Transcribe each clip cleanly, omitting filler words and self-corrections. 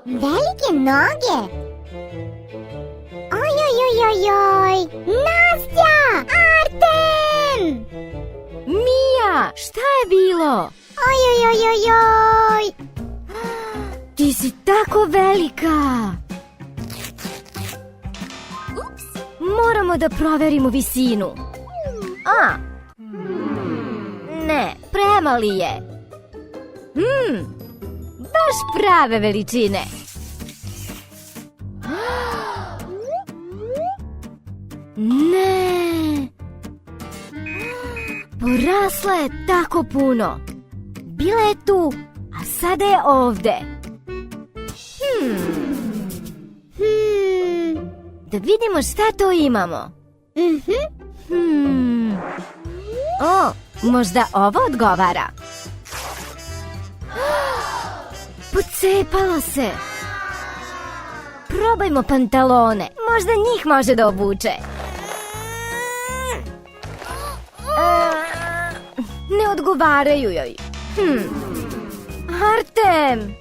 Velike noge. Oj, oj, oj, oj, oj. Nastja! Artem! Mija, šta je bilo? Oj, oj, oj, oj, oj. Ti si tako velika. Moramo da proverimo visinu. Ne, premali je. Baš prave veličine. Ne. Porasla je tako puno. Bila je tu, a sada je ovde. Da vidimo šta to imamo. O, možda ovo odgovara. Pocepala se. Probajmo pantalone. Možda njih može da obuče. Ne odgovaraju joj. Artem!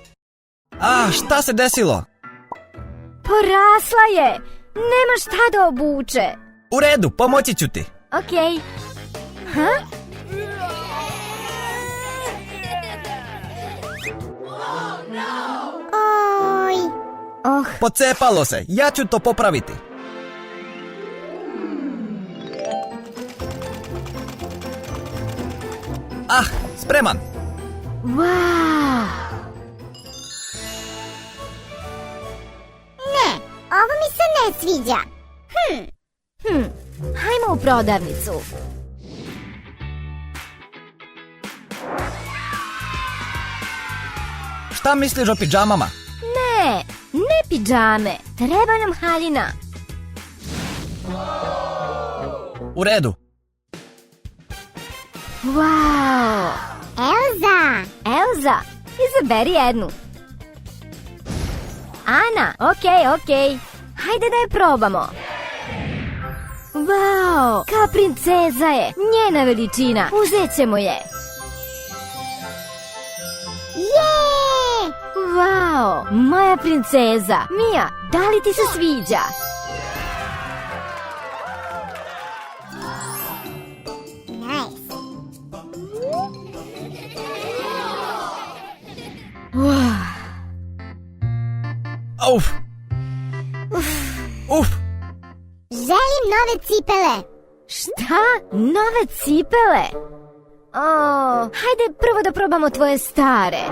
Šta se desilo? Porasla je. Nema šta da obuče. U redu, pomoći ću ti. Okej. Oj. Pocepalo se, ja ću to popraviti. Spreman. Wow. Ne, ovo mi se ne sviđa. Hajmo u prodavnicu. Šta misliš o pidžamama? Ne pidžame. Treba nam haljina. U redu. Wow. Elza, izaberi jednu. Ana, okej. Hajde da je probamo. Wow, kao princeza je. Njena veličina. Uzet ćemo je. Wow, moja princeza. Mija, da li ti se sviđa? Nice. Uf. Želim nove cipele. Šta? Nove cipele? Hajde prvo da probamo tvoje stare.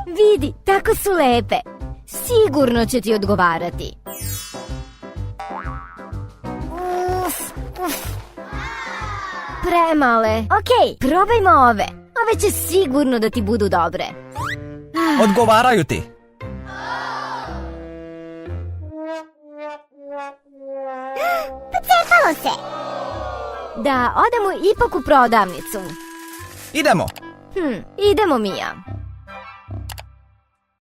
Vidi, tako su lepe. Sigurno će ti odgovarati. Premale. Okej, probajmo ove. Ove će sigurno da ti budu dobre. Odgovaraju ti. Pocepalo se. Da odemo ipak u prodavnicu. Idemo. Idemo, Mija.